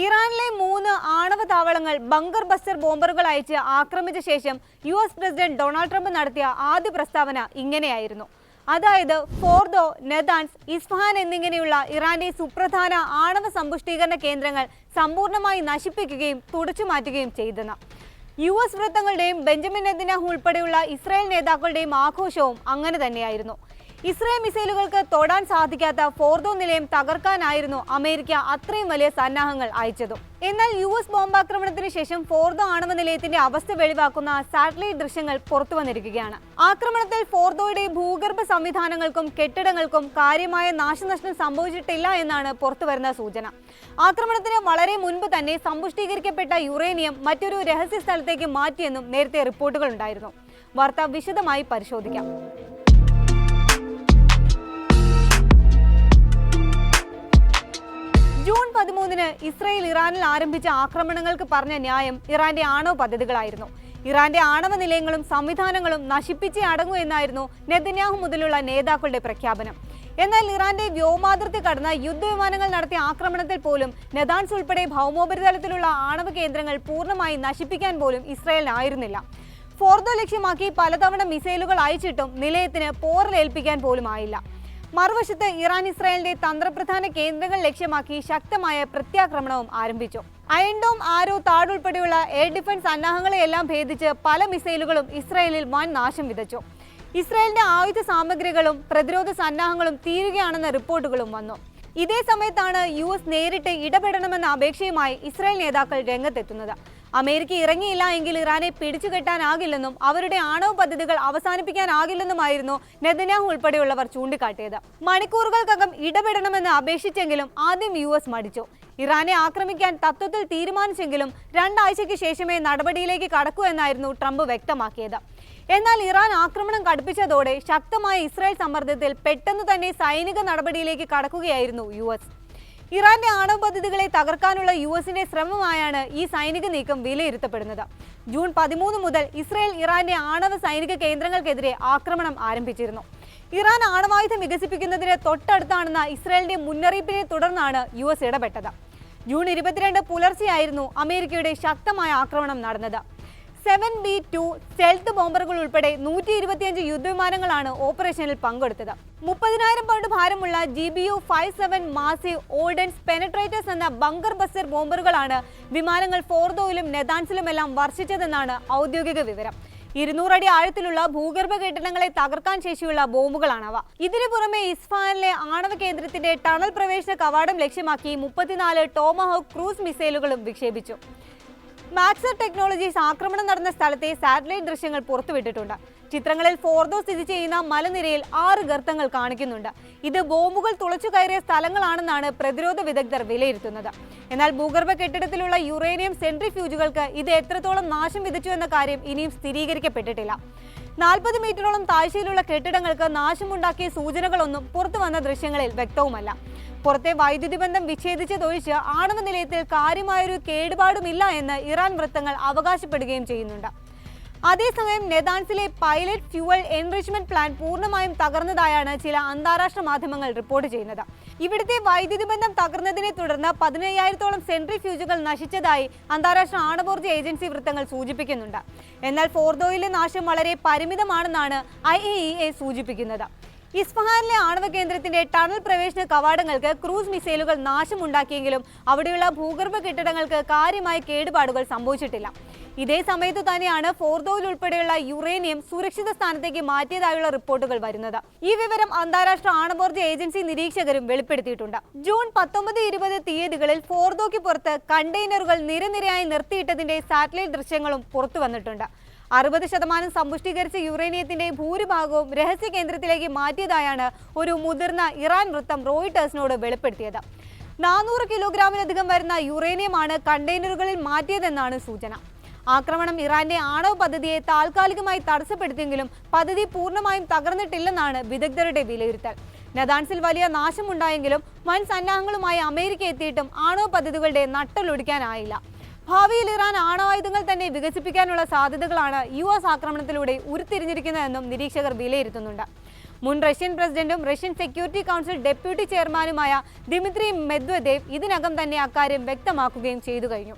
ഇറാനിലെ 3 ആണവ താവളങ്ങൾ bunker buster ബോംബറുകൾ അയച്ച് ആക്രമിച്ച ശേഷം US പ്രസിഡന്റ് ഡൊണാൾഡ് ട്രംപ് നടത്തിയ ആദ്യ പ്രസ്താവന ഇങ്ങനെയായിരുന്നു. അതായത് ഫോർദോ, നെതാൻസ്, ഇസ്ഫഹാൻ എന്നിങ്ങനെയുള്ള ഇറാന്റെ സുപ്രധാന ആണവ സമ്പുഷ്ടീകരണ കേന്ദ്രങ്ങൾ സമ്പൂർണ്ണമായി നശിപ്പിക്കുകയും തുടച്ചുമാറ്റുകയും ചെയ്തെന്ന്. US വൃത്തങ്ങളുടെയും ബെഞ്ചമിൻ നെതന്യാഹു ഉൾപ്പെടെയുള്ള ഇസ്രായേൽ നേതാക്കളുടെയും ആഘോഷവും അങ്ങനെ തന്നെയായിരുന്നു. ഇസ്രായേൽ മിസൈലുകൾക്ക് തൊടാൻ സാധിക്കാത്ത ഫോർദോ നിലയം തകർക്കാനായിരുന്നു അമേരിക്ക അത്രയും വലിയ സന്നാഹങ്ങൾ അയച്ചതും. എന്നാൽ US ബോംബാക്രമണത്തിന് ശേഷം ഫോർദോ ആണവ നിലയത്തിന്റെ അവസ്ഥ വെളിവാക്കുന്ന സാറ്റലൈറ്റ് ദൃശ്യങ്ങൾ പുറത്തു വന്നിരിക്കുകയാണ്. ആക്രമണത്തിൽ ഫോർദോയുടെ ഭൂഗർഭ സംവിധാനങ്ങൾക്കും കെട്ടിടങ്ങൾക്കും കാര്യമായ നാശനഷ്ടം സംഭവിച്ചിട്ടില്ല എന്നാണ് പുറത്തുവരുന്ന സൂചന. ആക്രമണത്തിന് വളരെ മുൻപ് തന്നെ സമ്പുഷ്ടീകരിക്കപ്പെട്ട യുറേനിയം മറ്റൊരു രഹസ്യ സ്ഥലത്തേക്ക് മാറ്റിയെന്നും നേരത്തെ റിപ്പോർട്ടുകൾ ഉണ്ടായിരുന്നു. വാർത്ത വിശദമായി പരിശോധിക്കാം. ജൂൺ 13-ന് ഇസ്രായേൽ ഇറാനിൽ ആരംഭിച്ച ആക്രമണങ്ങൾക്ക് പറഞ്ഞ ന്യായം ഇറാന്റെ ആണവ പദ്ധതികളായിരുന്നു. ഇറാന്റെ ആണവ നിലയങ്ങളും സംവിധാനങ്ങളും നശിപ്പിച്ചേ അടങ്ങൂ എന്നായിരുന്നു നെതന്യാഹു മുതലുള്ള നേതാക്കളുടെ പ്രഖ്യാപനം. എന്നാൽ ഇറാന്റെ വ്യോമാതിർത്തി കടന്ന യുദ്ധവിമാനങ്ങൾ നടത്തിയ ആക്രമണത്തിൽ പോലും നെതാൻസ് ഉൾപ്പെടെ ഭൗമോപരിതലത്തിലുള്ള ആണവ കേന്ദ്രങ്ങൾ പൂർണ്ണമായി നശിപ്പിക്കാൻ പോലും ഇസ്രായേലിനായിരുന്നില്ല. ഫോർദോ ലക്ഷ്യമാക്കി പലതവണ മിസൈലുകൾ അയച്ചിട്ടും നിലയത്തിന് പോറലേൽപ്പിക്കാൻ പോലും ആയില്ല. മറുവശത്ത് ഇറാൻ ഇസ്രായേലിന്റെ തന്ത്രപ്രധാന കേന്ദ്രങ്ങൾ ലക്ഷ്യമാക്കി ശക്തമായ പ്രത്യാക്രമണവും ആരംഭിച്ചു. അയൺഡോം, ആരോ, താഡ് ഉൾപ്പെടെയുള്ള എയർ ഡിഫൻസ് സന്നാഹങ്ങളെയെല്ലാം ഭേദിച്ച് പല മിസൈലുകളും ഇസ്രായേലിൽ വൻ നാശം വിതച്ചു. ഇസ്രായേലിന്റെ ആയുധ സാമഗ്രികളും പ്രതിരോധ സന്നാഹങ്ങളും തീരുകയാണെന്ന റിപ്പോർട്ടുകളും വന്നു. ഇതേ സമയത്താണ് US നേരിട്ട് ഇടപെടണമെന്ന അപേക്ഷയുമായി ഇസ്രായേൽ നേതാക്കൾ രംഗത്തെത്തുന്നത്. അമേരിക്ക ഇറങ്ങിയില്ല എങ്കിൽ ഇറാനെ പിടിച്ചുകെട്ടാനാകില്ലെന്നും അവരുടെ ആണവ പദ്ധതികൾ അവസാനിപ്പിക്കാനാകില്ലെന്നുമായിരുന്നു നെതന്യാഹു ഉൾപ്പെടെയുള്ളവർ ചൂണ്ടിക്കാട്ടിയത്. മണിക്കൂറുകൾക്കകം ഇടപെടണമെന്ന് അപേക്ഷിച്ചെങ്കിലും ആദ്യം US മടിച്ചു. ഇറാനെ ആക്രമിക്കാൻ തത്വത്തിൽ തീരുമാനിച്ചെങ്കിലും 2 ആഴ്ചയ്ക്ക് ശേഷമേ നടപടിയിലേക്ക് കടക്കൂ എന്നായിരുന്നു ട്രംപ് വ്യക്തമാക്കിയത്. എന്നാൽ ഇറാൻ ആക്രമണം കടുപ്പിച്ചതോടെ ശക്തമായ ഇസ്രായേൽ സമ്മർദ്ദത്തിൽ പെട്ടെന്ന് തന്നെ സൈനിക നടപടിയിലേക്ക് കടക്കുകയായിരുന്നു US. ഇറാന്റെ ആണവ പദ്ധതികളെ തകർക്കാനുള്ള USന്റെ ശ്രമമായാണ് ഈ സൈനിക നീക്കം വിലയിരുത്തപ്പെടുന്നത്. ജൂൺ 13 മുതൽ ഇസ്രായേൽ ഇറാന്റെ ആണവ സൈനിക കേന്ദ്രങ്ങൾക്കെതിരെ ആക്രമണം ആരംഭിച്ചിരുന്നു. ഇറാൻ ആണവായുധം വികസിപ്പിക്കുന്നതിന് തൊട്ടടുത്താണെന്ന ഇസ്രായേലിന്റെ മുന്നറിയിപ്പിനെ തുടർന്നാണ് US ഇടപെട്ടത്. ജൂൺ 22 പുലർച്ചെയായിരുന്നു അമേരിക്കയുടെ ശക്തമായ ആക്രമണം നടന്നത്. 7B2 സ്റ്റെൽത്ത് ബോംബറുകൾ ഉൾപ്പെടെ 125 യുദ്ധവിമാനങ്ങളാണ് ഓപ്പറേഷനിൽ പങ്കെടുത്തത്. 30,000 പൗണ്ട് ഭാരമുള്ള GBU-57 മാസീവ് ഓർഡൻസ് പെനട്രേറ്റേഴ്സ് എന്ന ബങ്കർ ബസ്റ്റർ ബോംബറുകളാണ് വിമാനങ്ങൾ ഫോർദോയിലും നെതാൻസിലുമെല്ലാം വർഷിച്ചതെന്നാണ് ഔദ്യോഗിക വിവരം. 200 അടി ആഴത്തിലുള്ള ഭൂഗർഭ കെട്ടിടങ്ങളെ തകർക്കാൻ ശേഷിയുള്ള ബോംബുകളാണവ. ഇതിനു പുറമെ ഇസ്ഫഹാനിലെ ആണവ കേന്ദ്രത്തിന്റെ ടണൽ പ്രവേശന കവാടം ലക്ഷ്യമാക്കി 34 ടോമഹോക്ക് ക്രൂസ് മിസൈലുകളും വിക്ഷേപിച്ചു. മാക്സർ ടെക്നോളജീസ് ആക്രമണം നടന്ന സ്ഥലത്തെ സാറ്റലൈറ്റ് ദൃശ്യങ്ങൾ പുറത്തുവിട്ടിട്ടുണ്ട്. ചിത്രങ്ങളിൽ ഫോർദോ സ്ഥിതി ചെയ്യുന്ന മലനിരയിൽ 6 ഗർത്തങ്ങൾ കാണിക്കുന്നുണ്ട്. ഇത് ബോംബുകൾ തുളച്ചു കയറിയ സ്ഥലങ്ങളാണെന്നാണ് പ്രതിരോധ വിദഗ്ധർ വിലയിരുത്തുന്നത്. എന്നാൽ ഭൂഗർഭ കെട്ടിടത്തിലുള്ള യുറേനിയം സെൻട്രിഫ്യൂജുകൾക്ക് ഇത് എത്രത്തോളം നാശം വിതച്ചു എന്ന കാര്യം ഇനിയും സ്ഥിരീകരിക്കപ്പെട്ടിട്ടില്ല. 40 മീറ്ററോളം താഴ്ചയിലുള്ള കെട്ടിടങ്ങൾക്ക് നാശമുണ്ടാക്കിയ സൂചനകളൊന്നും പുറത്തു വന്ന ദൃശ്യങ്ങളിൽ വ്യക്തവുമല്ല. പുറത്തെ വൈദ്യുതി ബന്ധം വിച്ഛേദിച്ചതൊഴിച്ച് ആണവ നിലയത്തിൽ കാര്യമായൊരു കേടുപാടുമില്ല എന്ന് ഇറാൻ വൃത്തങ്ങൾ അവകാശപ്പെടുകയും ചെയ്യുന്നുണ്ട്. അതേസമയം നെതാൻസിലെ പൈലറ്റ് ഫ്യൂവൽ എൻറിച്ച്മെന്റ് പ്ലാന്റ് പൂർണ്ണമായും തകർന്നതായാണ് ചില അന്താരാഷ്ട്ര മാധ്യമങ്ങൾ റിപ്പോർട്ട് ചെയ്യുന്നത്. ഇവിടുത്തെ വൈദ്യുതി ബന്ധം തകർന്നതിനെ തുടർന്ന് 15,000-ഓളം സെൻട്രിഫ്യൂജുകൾ നശിച്ചതായി അന്താരാഷ്ട്ര ആണവോർജ്ജ ഏജൻസി വൃത്തങ്ങൾ സൂചിപ്പിക്കുന്നുണ്ട്. എന്നാൽ ഫോർദോയിലെ നാശം വളരെ പരിമിതമാണെന്നാണ് IAEA സൂചിപ്പിക്കുന്നത്. ഇസ്ഫഹാനിലെ ആണവ കേന്ദ്രത്തിന്റെ ടണൽ പ്രവേശന കവാടങ്ങൾക്ക് ക്രൂസ് മിസൈലുകൾ നാശമുണ്ടാക്കിയെങ്കിലും അവിടെയുള്ള ഭൂഗർഭ കെട്ടിടങ്ങൾക്ക് കാര്യമായ കേടുപാടുകൾ സംഭവിച്ചിട്ടില്ല. ഇതേ സമയത്തു തന്നെയാണ് ഫോർദോയിൽ ഉൾപ്പെടെയുള്ള യുറേനിയം സുരക്ഷിത സ്ഥാനത്തേക്ക് മാറ്റിയതായുള്ള റിപ്പോർട്ടുകൾ വരുന്നത്. ഈ വിവരം അന്താരാഷ്ട്ര ആണവോർജ്ജ ഏജൻസി നിരീക്ഷകരും വെളിപ്പെടുത്തിയിട്ടുണ്ട്. ജൂൺ 19, 20 തീയതികളിൽ ഫോർദോയ്ക്ക് പുറത്ത് കണ്ടെയ്നറുകൾ നിരനിരയായി നിർത്തിയിട്ടതിന്റെ സാറ്റലൈറ്റ് ദൃശ്യങ്ങളും പുറത്തു വന്നിട്ടുണ്ട്. 60% സമ്പുഷ്ടീകരിച്ച യുറേനിയത്തിന്റെ ഭൂരിഭാഗവും രഹസ്യ കേന്ദ്രത്തിലേക്ക് മാറ്റിയതായാണ് ഒരു മുതിർന്ന ഇറാൻ വൃത്തം റോയിട്ടേഴ്സിനോട് വെളിപ്പെടുത്തിയത്. 400 കിലോഗ്രാമിലധികം വരുന്ന യുറേനിയമാണ് കണ്ടെയ്നറുകളിൽ മാറ്റിയതെന്നാണ് സൂചന. ആക്രമണം ഇറാന്റെ ആണവ പദ്ധതിയെ താൽക്കാലികമായി തടസ്സപ്പെടുത്തിയെങ്കിലും പദ്ധതി പൂർണ്ണമായും തകർന്നിട്ടില്ലെന്നാണ് വിദഗ്ധരുടെ വിലയിരുത്തൽ. നെതാൻസിൽ വലിയ നാശമുണ്ടായെങ്കിലും വൻ സന്നാഹങ്ങളുമായി അമേരിക്ക എത്തിയിട്ടും ആണവ പദ്ധതികളുടെ നട്ടലൊടിക്കാനായില്ല. ഭാവിയിൽ ഇറാൻ ആണവായുധങ്ങൾ തന്നെ വികസിപ്പിക്കാനുള്ള സാധ്യതകളാണ് US ആക്രമണത്തിലൂടെ ഉരുത്തിരിഞ്ഞിരിക്കുന്നതെന്നും നിരീക്ഷകർ വിലയിരുത്തുന്നുണ്ട്. മുൻ റഷ്യൻ പ്രസിഡന്റും റഷ്യൻ സെക്യൂരിറ്റി കൗൺസിൽ ഡെപ്യൂട്ടി ചെയർമാനുമായ ദിമിത്രി മെദ്വദേവ് ഇതിനകം തന്നെ അക്കാര്യം വ്യക്തമാക്കുകയും ചെയ്തു കഴിഞ്ഞു.